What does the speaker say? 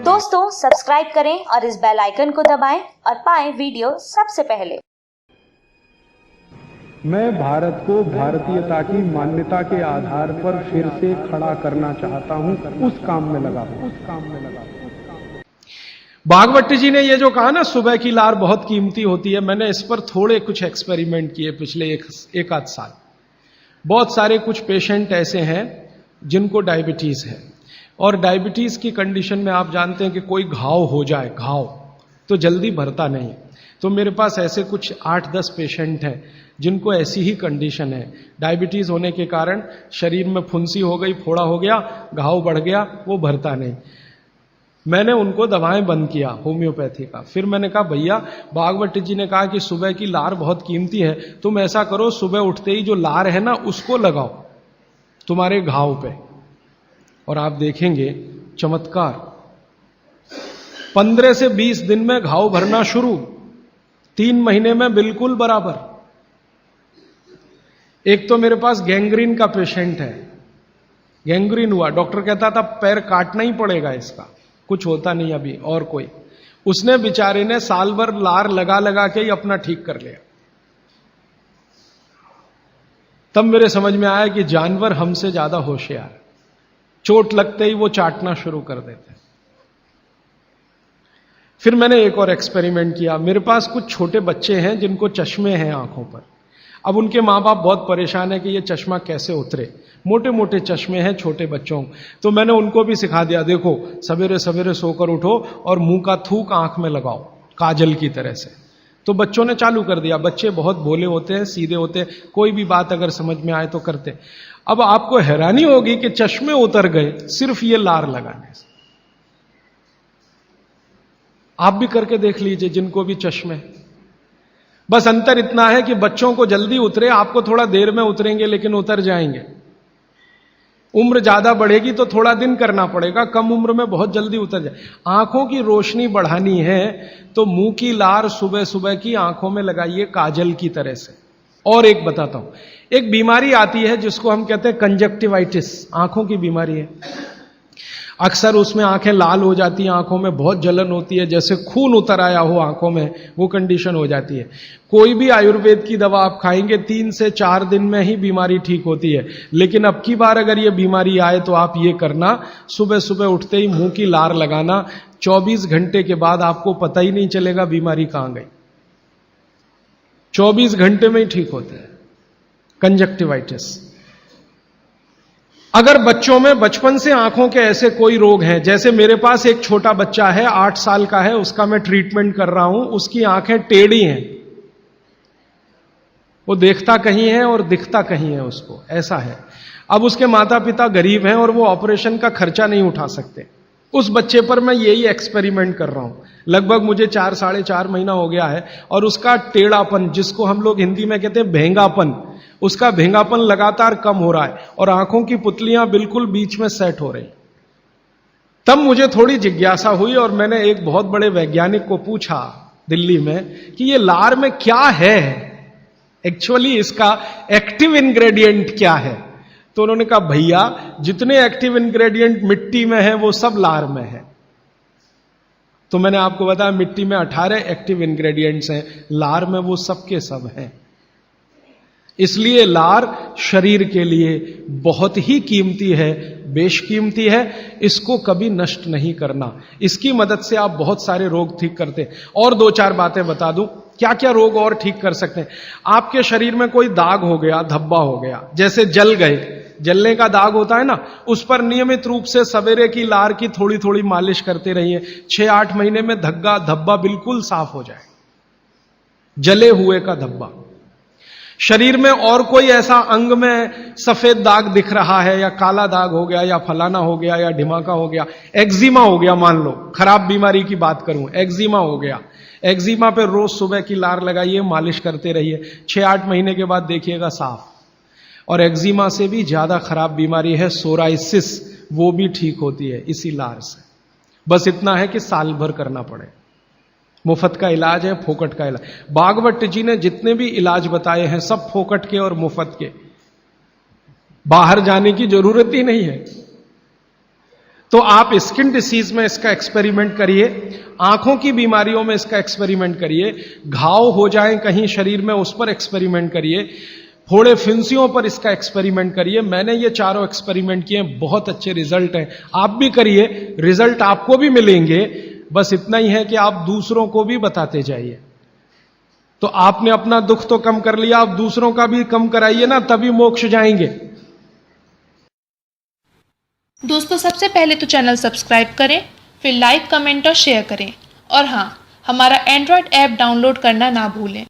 दोस्तों सब्सक्राइब करें और इस बेल आइकन को दबाएं और पाएं वीडियो सबसे पहले। मैं भारत को भारतीयता की मान्यता के आधार पर फिर से खड़ा करना चाहता हूं, उस काम में लगा। भागवत जी ने ये जो कहा ना, सुबह की लार बहुत कीमती होती है, मैंने इस पर थोड़े कुछ एक्सपेरिमेंट किए पिछले एक आध साल। बहुत सारे कुछ पेशेंट ऐसे हैं जिनको डायबिटीज है, और डायबिटीज की कंडीशन में आप जानते हैं कि कोई घाव हो जाए, घाव तो जल्दी भरता नहीं। तो मेरे पास ऐसे कुछ 8-10 पेशेंट हैं जिनको ऐसी ही कंडीशन है। डायबिटीज होने के कारण शरीर में फुंसी हो गई, फोड़ा हो गया, घाव बढ़ गया, वो भरता नहीं। मैंने उनको दवाएं बंद किया होम्योपैथी का। फिर मैंने कहा भैया, भागवत जी ने कहा कि सुबह की लार बहुत कीमती है, तुम ऐसा करो सुबह उठते ही जो लार है ना उसको लगाओ तुम्हारे घाव पे, और आप देखेंगे चमत्कार। 15 से 20 दिन में घाव भरना शुरू, 3 महीने में बिल्कुल बराबर। एक तो मेरे पास गैंग्रीन का पेशेंट है, गैंग्रीन हुआ, डॉक्टर कहता था पैर काटना ही पड़ेगा इसका, कुछ होता नहीं अभी और कोई। उसने बेचारे ने साल भर लार लगा लगा के ही अपना ठीक कर लिया। तब मेरे समझ में आया कि जानवर हमसे ज्यादा होशियार, चोट लगते ही वो चाटना शुरू कर देते हैं। फिर मैंने एक और एक्सपेरिमेंट किया। मेरे पास कुछ छोटे बच्चे हैं जिनको चश्मे हैं आंखों पर। अब उनके मां बाप बहुत परेशान है कि ये चश्मा कैसे उतरे, मोटे मोटे चश्मे हैं छोटे बच्चों। तो मैंने उनको भी सिखा दिया, देखो सवेरे सवेरे सोकर उठो और मुंह का थूक आंख में लगाओ काजल की तरह से। तो बच्चों ने चालू कर दिया। बच्चे बहुत भोले होते हैं, सीधे होते हैं, कोई भी बात अगर समझ में आए तो करते। अब आपको हैरानी होगी कि चश्मे उतर गए सिर्फ ये लार लगाने से। आप भी करके देख लीजिए जिनको भी चश्मे। बस अंतर इतना है कि बच्चों को जल्दी उतरे, आपको थोड़ा देर में उतरेंगे लेकिन उतर जाएंगे। उम्र ज्यादा बढ़ेगी तो थोड़ा दिन करना पड़ेगा, कम उम्र में बहुत जल्दी उतर जाए। आंखों की रोशनी बढ़ानी है तो मुंह की लार सुबह सुबह की आंखों में लगाइए काजल की तरह से। और एक बताता हूं, एक बीमारी आती है जिसको हम कहते हैं कंजक्टिवाइटिस, आंखों की बीमारी है। अक्सर उसमें आंखें लाल हो जाती हैं, आंखों में बहुत जलन होती है, जैसे खून उतर आया हो आंखों में, वो कंडीशन हो जाती है। कोई भी आयुर्वेद की दवा आप खाएंगे 3 से 4 दिन में ही बीमारी ठीक होती है। लेकिन अब की बार अगर ये बीमारी आए तो आप ये करना, सुबह सुबह उठते ही मुंह की लार लगाना, 24 घंटे के बाद आपको पता ही नहीं चलेगा बीमारी कहां गई। 24 घंटे में ही ठीक होता है कंजक्टिवाइटिस। अगर बच्चों में बचपन से आंखों के ऐसे कोई रोग हैं, जैसे मेरे पास एक छोटा बच्चा है 8 साल का है, उसका मैं ट्रीटमेंट कर रहा हूं, उसकी आंखें टेढ़ी हैं, वो देखता कहीं है और दिखता कहीं है, उसको ऐसा है। अब उसके माता पिता गरीब हैं और वो ऑपरेशन का खर्चा नहीं उठा सकते। उस बच्चे पर मैं यही एक्सपेरिमेंट कर रहा हूं। लगभग मुझे 4-4.5 महीना हो गया है, और उसका टेढ़ापन, जिसको हम लोग हिंदी में कहते हैं भेंगापन, उसका भेंगापन लगातार कम हो रहा है और आंखों की पुतलियां बिल्कुल बीच में सेट हो रही। तब मुझे थोड़ी जिज्ञासा हुई और मैंने एक बहुत बड़े वैज्ञानिक को पूछा दिल्ली में कि ये लार में क्या है, एक्चुअली इसका एक्टिव इंग्रेडिएंट क्या है। तो उन्होंने कहा भैया, जितने एक्टिव इंग्रेडिएंट मिट्टी में है वो सब लार में है। तो मैंने आपको बताया मिट्टी में 18 एक्टिव इंग्रेडिएंट्स हैं, लार में वो सब के सब हैं। इसलिए लार शरीर के लिए बहुत ही कीमती है, बेशकीमती है, इसको कभी नष्ट नहीं करना। इसकी मदद से आप बहुत सारे रोग ठीक करते हैं। और 2-4 बातें बता दूं क्या क्या रोग और ठीक कर सकते हैं। आपके शरीर में कोई दाग हो गया, धब्बा हो गया, जैसे जल गए, जलने का दाग होता है ना, उस पर नियमित रूप से सवेरे की लार की थोड़ी थोड़ी मालिश करते रहिए। 6-8 महीने में धब्बा बिल्कुल साफ हो जाए, जले हुए का धब्बा। शरीर में और कोई ऐसा अंग में सफेद दाग दिख रहा है, या काला दाग हो गया, या फलाना हो गया, या ढिमाका हो गया, एक्जिमा हो गया, मान लो खराब बीमारी की बात करूं, एक्जिमा हो गया, एक्जिमा पे रोज सुबह की लार लगाइए, मालिश करते रहिए, 6-8 महीने के बाद देखिएगा साफ। और एक्जिमा से भी ज्यादा खराब बीमारी है सोराइसिस, वो भी ठीक होती है इसी लार से। बस इतना है कि साल भर करना पड़े। मुफ्त का इलाज है, फोकट का इलाज। भागवत जी ने जितने भी इलाज बताए हैं सब फोकट के और मुफ्त के, बाहर जाने की जरूरत ही नहीं है। तो आप स्किन डिसीज में इसका एक्सपेरिमेंट करिए, आंखों की बीमारियों में इसका एक्सपेरिमेंट करिए, घाव हो जाए कहीं शरीर में उस पर एक्सपेरिमेंट करिए, फोड़े फिंसियों पर इसका एक्सपेरिमेंट करिए। मैंने ये चारों एक्सपेरिमेंट किए, बहुत अच्छे रिजल्ट हैं। आप भी करिए, रिजल्ट आपको भी मिलेंगे। बस इतना ही है कि आप दूसरों को भी बताते जाइए। तो आपने अपना दुख तो कम कर लिया, आप दूसरों का भी कम कराइए ना, तभी मोक्ष जाएंगे। दोस्तों, सबसे पहले तो चैनल सब्सक्राइब करें, फिर लाइक, कमेंट और शेयर करें। और हाँ, हमारा एंड्रॉयड ऐप डाउनलोड करना ना भूलें।